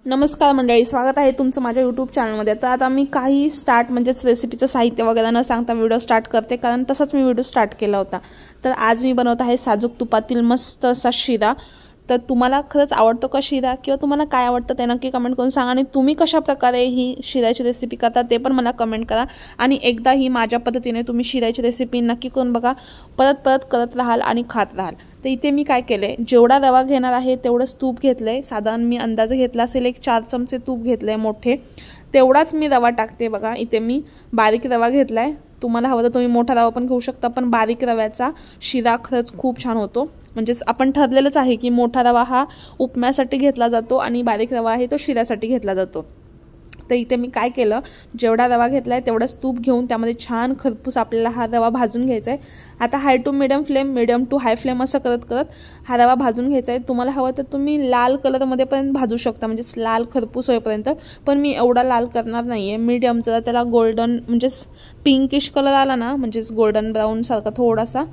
नमस्कार मंडळी, स्वागत आहे तुमचं माझ्या यूट्यूब चॅनलमध्ये। तर आता मी काही स्टार्ट म्हणजेच रेसिपीचं साहित्य वगैरे न सांगता व्हिडिओ स्टार्ट करते, कारण तसंच मी व्हिडिओ स्टार्ट केला होता। तर आज मी बनवत आहे साजूक तुपातील मस्त असा शिरा। तर तुम्हाला खरंच आवडतो का शिरा, किंवा तुम्हाला काय आवडतं ते नक्की कमेंट करून सांगा, आणि तुम्ही कशा प्रकारे ही शिऱ्याची रेसिपी करता ते पण मला कमेंट करा। आणि एकदा ही माझ्या पद्धतीने तुम्ही शिऱ्याची रेसिपी नक्की करून बघा, परत परत करत राहाल आणि खात राहाल। तर इथे मी काय केले, जेवढा रवा घेणार आहे तेवढंच तूप घेतलंय। साधारण मी अंदाजे घेतला असेल एक 4 चमचे तूप घेतलंय मोठे, तेवढाच मी रवा टाकते। बघा इथे मी बारीक रवा घेतलाय, तुम्हाला हवं तर तुम्ही मोठा रवा पण घेऊ शकता, पण बारीक रव्याचा शिरा खरंच खूप छान होतो। म्हणजेच आपण ठरलेलंच आहे की मोठा रवा हा उपम्यासाठी घेतला जातो आणि बारीक रवा आहे तो शिऱ्यासाठी घेतला जातो। तर इथे मी काय केलं, जेवढा रवा घेतलाय तेवढाच तूप घेऊन त्यामध्ये छान खरपूस आपल्याला हा रवा भाजून घ्यायचा आहे। आता high to medium flame, medium to high flame असं करत करत हा रवा भाजून घ्यायचा आहे। तुम्हाला हवं तर तुम्ही लाल कलरमध्ये पण भाजू शकता, म्हणजेच लाल खरपूस होईपर्यंत, पण मी एवढा लाल करणार नाहीये। मीडियम जरा त्याला गोल्डन म्हणजेच पिंकिश कलर आला ना, म्हणजेच गोल्डन ब्राऊन सारखा थोडासा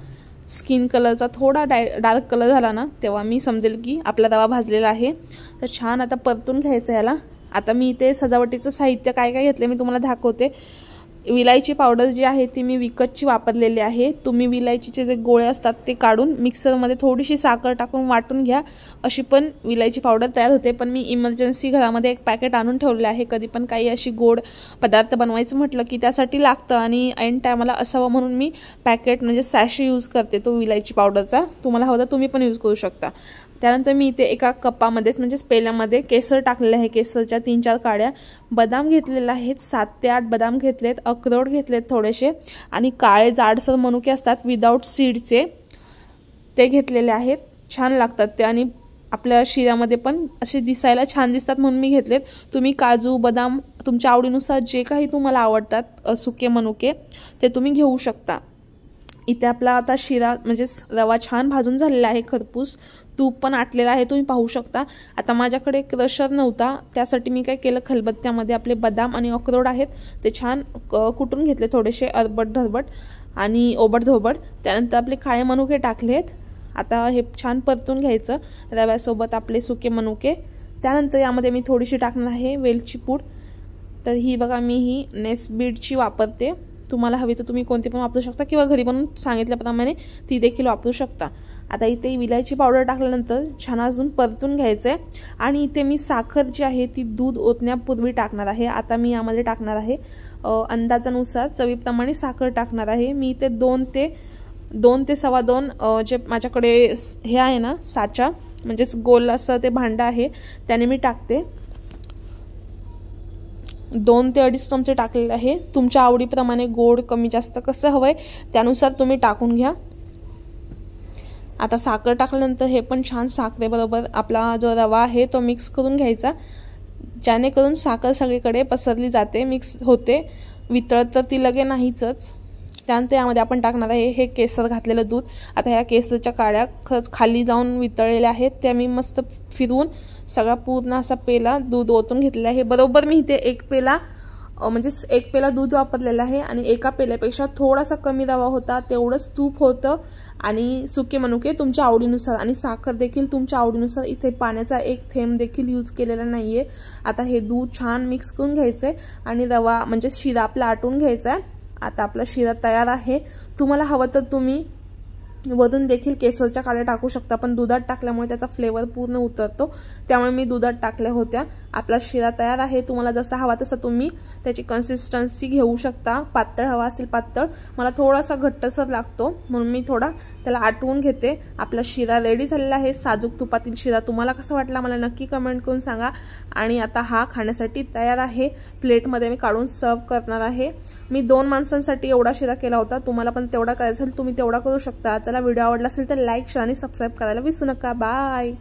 स्किन कलरचा थोडा डार्क कलर झाला ना, तेव्हा मी समजेल की आपला रवा भाजलेला आहे। तर छान आता परतून घ्यायचं याला। आता मी इथे सजावटीचं साहित्य काय काय घेतले मी तुम्हाला दाखवते। विलायची पावडर जी आहे ती मी विकतची वापरलेली आहे। तुम्ही विलायचीचे जे गोळे असतात ते काढून मिक्सरमध्ये थोडीशी साखर टाकून वाटून घ्या, अशी पण विलायची पावडर तयार होते। पण मी इमर्जन्सी घरामध्ये एक पॅकेट आणून ठेवले आहे, कधी पण काही अशी गोड पदार्थ बनवायचं म्हटलं की त्यासाठी लागतं, आणि ऐन टायमाला असावं म्हणून मी पॅकेट म्हणजे सॅशे यूज करते तो विलायची पावडरचा। तुम्हाला हवं तर तुम्ही पण यूज करू शकता। त्यानंतर मी इथे एका कपामध्येच म्हणजेच पेल्यामध्ये केसर टाकलेलं आहे, केसरच्या 3-4 काड्या, बदाम घेतलेले आहेत 7 ते 8 बदाम घेतलेत, अक्रोड घेतलेत थोडेसे, आणि काळे जाडसर मनुके असतात विदाउट सीडचे ते घेतलेले आहेत। छान लागतात ते, आणि आपल्या शिऱ्यामध्ये पण असे दिसायला छान दिसतात म्हणून मी घेतलेत। तुम्ही काजू बदाम तुमच्या आवडीनुसार जे काही तुम्हाला आवडतात सुके मनुके ते तुम्ही घेऊ शकता। इथे आपला आता शिरा म्हणजेच रवा छान भाजून झालेला आहे, खरपूस तूप पण आटलेला आहे, तुम्ही पाहू शकता। आता माझ्याकडे क्रशर नव्हता, त्यासाठी मी काय केलं, खलबत्त्यामध्ये आपले बदाम आणि अक्रोड आहेत ते छान कुटून घेतले, थोडेसे अरबट धरबट आणि ओबड धोबड। त्यानंतर आपले काळे मनुके टाकलेत। आता हे छान परतून घ्यायचं रव्यासोबत आपले सुके मनुके। त्यानंतर यामध्ये मी थोडीशी टाकणार आहे वेलची पूड। तर ही बघा मी ही नेस्बीडची वापरते, तुम्हाला हवी तर तुम्ही कोणती पण वापरू शकता, किंवा घरी बनवून सांगितल्याप्रमाणे ती देखील वापरू शकता। आता इथे विलायची पावडर टाकल्यानंतर छान अजून परतून घ्यायचं आहे, आणि इथे मी साखर जी आहे ती दूध ओतण्यापूर्वी टाकणार आहे। आता मी यामध्ये टाकणार आहे अंदाजानुसार चवीप्रमाणे साखर टाकणार आहे। मी इथे 2 ते 2.25 जे माझ्याकडे हे आहे ना साचा, म्हणजेच गोल असं ते भांडं आहे, त्याने मी टाकते। 2 ते 2.5 चमचे टाकलेले आहे। तुमच्या आवडीप्रमाणे गोड कमी जास्त कसं हवंय त्यानुसार तुम्ही टाकून घ्या। आता साखर टाकल्यानंतर हे पण छान साखरेबरोबर आपला जो रवा आहे तो मिक्स करून घ्यायचा, जेणेकरून साखर सगळीकडे पसरली जाते, मिक्स होते, वितळत तर ती लगे नाहीच। त्यानंतर यामध्ये आपण टाकणार आहे हे केसर घातलेलं दूध। आता ह्या केसरच्या काड्या खरंच खाली जाऊन वितळलेल्या आहेत, त्या मी मस्त फिरवून सगळा पूर्ण असा पेला दूध ओतून घेतलेला आहे। बरोबर मी इथे 1 पेला म्हणजेच 1 पेला दूध वापरलेला आहे, आणि एका पेल्यापेक्षा थोडासा कमी रवा होता, तेवढंच तूप होतं, आणि सुके मनुके तुमच्या आवडीनुसार, आणि साखर देखील तुमच्या आवडीनुसार। इथे पाण्याचा एक थेंब देखील यूज केलेला नाहीये। आता हे दूध छान मिक्स करून घ्यायचंय, आणि रवा म्हणजे शिरा आपला आटून घ्यायचा आहे। आता आपला शिरा तयार आहे। तुम्हाला हवं तर तुम्ही वरून देखील केसरच्या काड्या टाकू शकता, पण दुधात टाकल्यामुळे त्याचा फ्लेवर पूर्ण उतरतो, त्यामुळे मी दुधात टाकल्या होत्या। आपला शिरा तयार आहे। तुम्हाला जसा हवा तसा तुम्ही त्याची कन्सिस्टन्सी घेऊ शकता, पातळ हवा असेल पातळ, मला थोडासा घट्टसर लागतो म्हणून मी थोडा त्याला आटवून घेते। आपला शिरा रेडी झालेला आहे, साजूक तुपातील शिरा। तुम्हाला कसा वाटला मला नक्की कमेंट करून सांगा। आणि आता हा खाण्यासाठी तयार आहे, प्लेटमध्ये मी काढून सर्व करणार आहे। मी 2 माणसांसाठी एवढा शिरा केला होता, तुम्हाला पण तेवढा करायचा असेल तुम्ही तेवढा करू शकता। चला, व्हिडिओ आवडला असेल तर लाईक शेअर आणि सबस्क्राईब करायला विसरू नका। बाय।